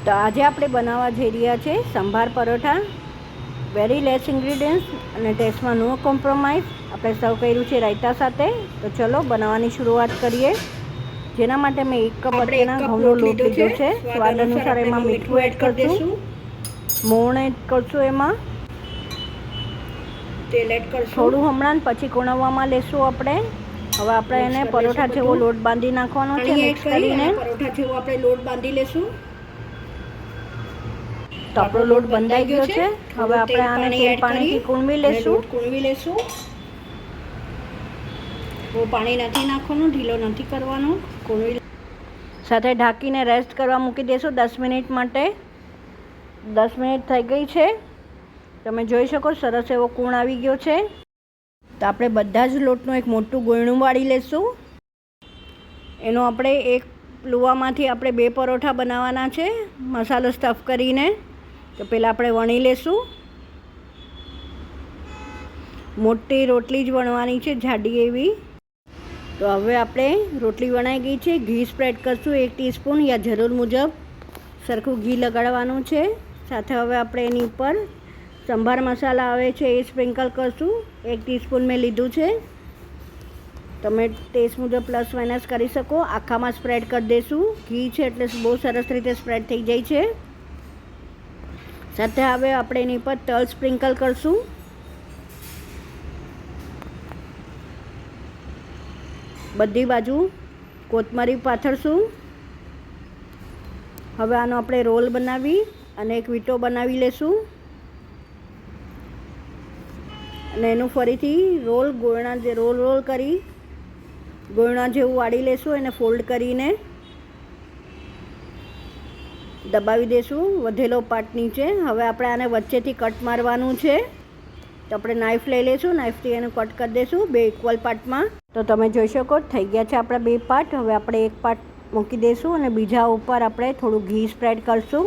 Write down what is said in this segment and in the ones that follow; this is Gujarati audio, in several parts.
તો આજે આપણે બનાવવા જઈ રહ્યા છે સંભાર પરોઠા. વેરી લેસ ઇન્ગ્રીડિયન્ટ્સ અને ટેસ્ટમાં નો કોમ્પ્રોમાઇઝ. આપણે સર્વ કર્યું છે રાયતા સાથે. તો ચલો બનાવવાની શરૂઆત કરીએ. જેના માટે મેં 1 કપ અત્યારના ઘઉંનો લોટ લીધો છે. સ્વાદ અનુસાર એમાં મીઠું એડ કરશું, મોણ એડ કરશું, એમાં તેલ એડ કરશું થોડું હમણાં પછી કોણવવામાં લેશું આપણે. હવે આપણે એને પરોઠા જેવો લોટ બાંધી નાખવાનો છે મિક્સ કરીને. પરોઠા જેવો આપણે લોટ બાંધી લેશું. તો આપણો લોટ બંધાઈ ગયો છે. હવે આપણે આને તેલ પાણીથી કૂણવી લેશું. બહુ પાણી નથી નાખવાનું, ઢીલો નથી કરવાનો. સાથે ઢાંકીને રેસ્ટ કરવા મૂકી દેશું 10 મિનિટ માટે. 10 મિનિટ થઈ ગઈ છે. તમે જોઈ શકો સરસ એવો કૂણ આવી ગયો છે. તો આપણે બધા જ લોટનું એક મોટું ગોયણું વાળી લેશું. એનો આપણે એક લુવામાંથી આપણે 2 પરોઠા બનાવવાના છે મસાલો સ્ટફ કરીને. તો પહેલાં આપણે વણી લેશું. મોટી રોટલી જ વણવાની છે, જાડી એવી. તો હવે આપણે રોટલી વણાઈ ગઈ છે. ઘી સ્પ્રેડ કરશું 1 ટીસ્પૂન યા જરૂર મુજબ સરખું ઘી લગાડવાનું છે. સાથે હવે આપણે એની ઉપર સંભાર મસાલા આવે છે એ સ્પ્રિંકલ કરશું. 1 ટીસ્પૂન મેં લીધું છે. તમે ટેસ્ટ મુજબ પ્લસ માઇનસ કરી શકો. આખામાં સ્પ્રેડ કરી દઈશું. ઘી છે એટલે બહુ સરસ રીતે સ્પ્રેડ થઈ જાય છે. સાથે હવે આપણે એની પર તલ સ્પ્રિંકલ કરશું. બધી બાજુ કોથમરી પાથરશું. હવે આનો આપણે રોલ બનાવી અને એક વીંટો બનાવી લેશું અને એનું ફરીથી રોલ કરી ગોળણા જેવું વાળી લેશું. એને ફોલ્ડ કરીને દબાવી દેશું વધેલો પાર્ટ નીચે. હવે આપણે આને વચ્ચેથી કટ મારવાનું છે. તો આપણે નાઈફ લઈ લઈશું. નાઈફથી એનું કટ કરી દઈશું 2 ઇક્વલ પાર્ટમાં. તો તમે જોઈ શકો થઈ ગયા છે આપણા 2 પાર્ટ. હવે આપણે એક પાર્ટ મૂકી દઈશું અને બીજા ઉપર આપણે થોડું ઘી સ્પ્રેડ કરશું.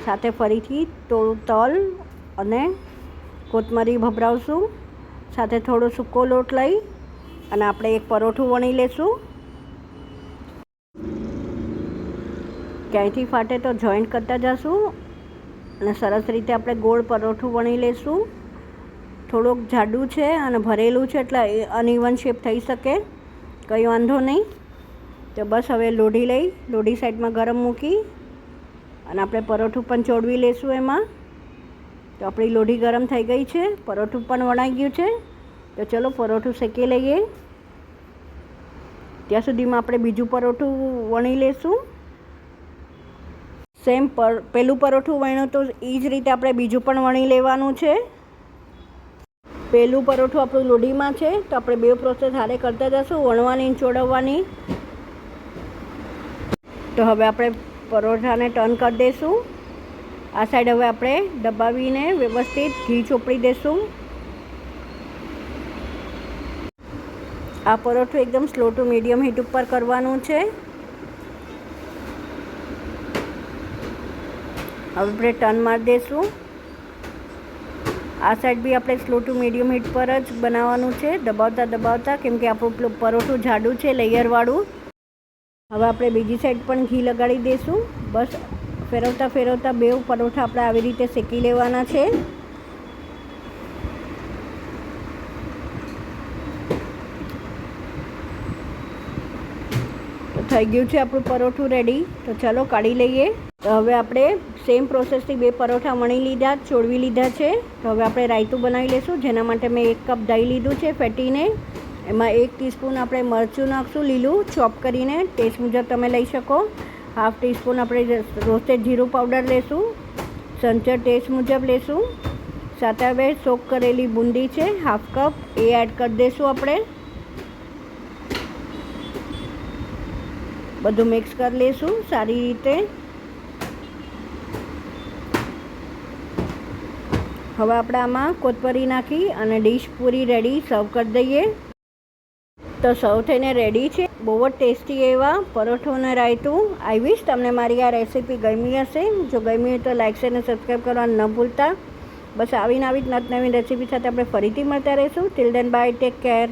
સાથે ફરીથી થોડું તલ અને કોથમરી ભભરાવશું. સાથે થોડો સૂકો લોટ લઈ અને આપણે એક પરોઠું વણી લેશું. ક્યાંયથી ફાટે તો જોઈન્ટ કરતા જશું અને સરસ રીતે આપણે ગોળ પરોઠું વણી લેશું. થોડુંક જાડું છે અને ભરેલું છે એટલે અનઇવન શેપ થઈ શકે, કંઈ વાંધો નહીં. તો બસ હવે લોઢી સાઈડમાં ગરમ મૂકી અને આપણે પરોઠું પણ ચોડવી લેશું એમાં. તો આપણી લોઢી ગરમ થઈ ગઈ છે. પરોઠું પણ વણાઈ ગયું છે. તો ચલો પરોઠું શેકી લઈએ. ત્યાં સુધીમાં આપણે બીજું પરોઠું વણી લેશું. સેમ પહેલું પરોઠું વણ્યું તો એ જ રીતે આપણે બીજું પણ વણી લેવાનું છે. પહેલું પરોઠું આપણું લોઢીમાં છે તો આપણે 2 પ્રોસેસ હારે કરતા જશું, વણવાની અને ચોડવવાની. તો હવે આપણે પરોઠાને ટર્ન કરી દઈશું. આ સાઈડ હવે આપણે દબાવીને વ્યવસ્થિત ઘી ચોપડી દઈશું. આ પરોઠું એકદમ સ્લો ટુ મીડિયમ હીટ ઉપર કરવાનું છે. હવે આપણે ટર્ન મારી દઈશું. આ સાઈડ બી આપણે સ્લો ટુ મીડિયમ હીટ પર જ બનાવવાનું છે, દબાવતા કેમ કે આપણું પરોઠું જાડું છે લેયરવાળું. હવે આપણે બીજી સાઈડ પણ ઘી લગાડી દઈશું. બસ ફેરવતા 2 પરોઠા આપણે આવી રીતે શેકી લેવાના છે. તો થઈ ગયું છે આપણું પરોઠું રેડી. તો ચાલો કાઢી લઈએ. તો હવે આપણે સેમ પ્રોસેસથી 2 પરોઠા વણી લીધા, ચોળવી લીધા છે. તો હવે આપણે રાયતું બનાવી લઈશું. જેના માટે મેં 1 કપ દહીં લીધું છે ફેટીને. એમાં 1 ટીસ્પૂન આપણે મરચું નાખશું લીલું ચોપ કરીને. ટેસ્ટ મુજબ તમે લઈ શકો. 1/2 ટીસ્પૂન આપણે રોસ્ટેડ જીરું પાવડર લેશું. સંચર ટેસ્ટ મુજબ લેશું. સાથે હવે સોક કરેલી બુંદી છે 1/2 કપ, એ એડ કરી દઈશું આપણે. બધું મિક્સ કરી લઈશું સારી રીતે. હવે આપણે આમાં કોથમરી નાખી અને ડીશ પૂરી રેડી સર્વ કરી દઈએ. તો સર્વ થઈને રેડી છે. બહુ જ ટેસ્ટી એવા પરોઠું અને રાયતું. આઈ વિશ તમને મારી આ રેસીપી ગમી હશે. જો ગમી હોય તો લાઈક શેર અને સબસ્ક્રાઈબ કરવાનું ન ભૂલતા. બસ આવી જ નવી રેસીપી સાથે આપણે ફરીથી મળતા રહીશું. Till then by, take care.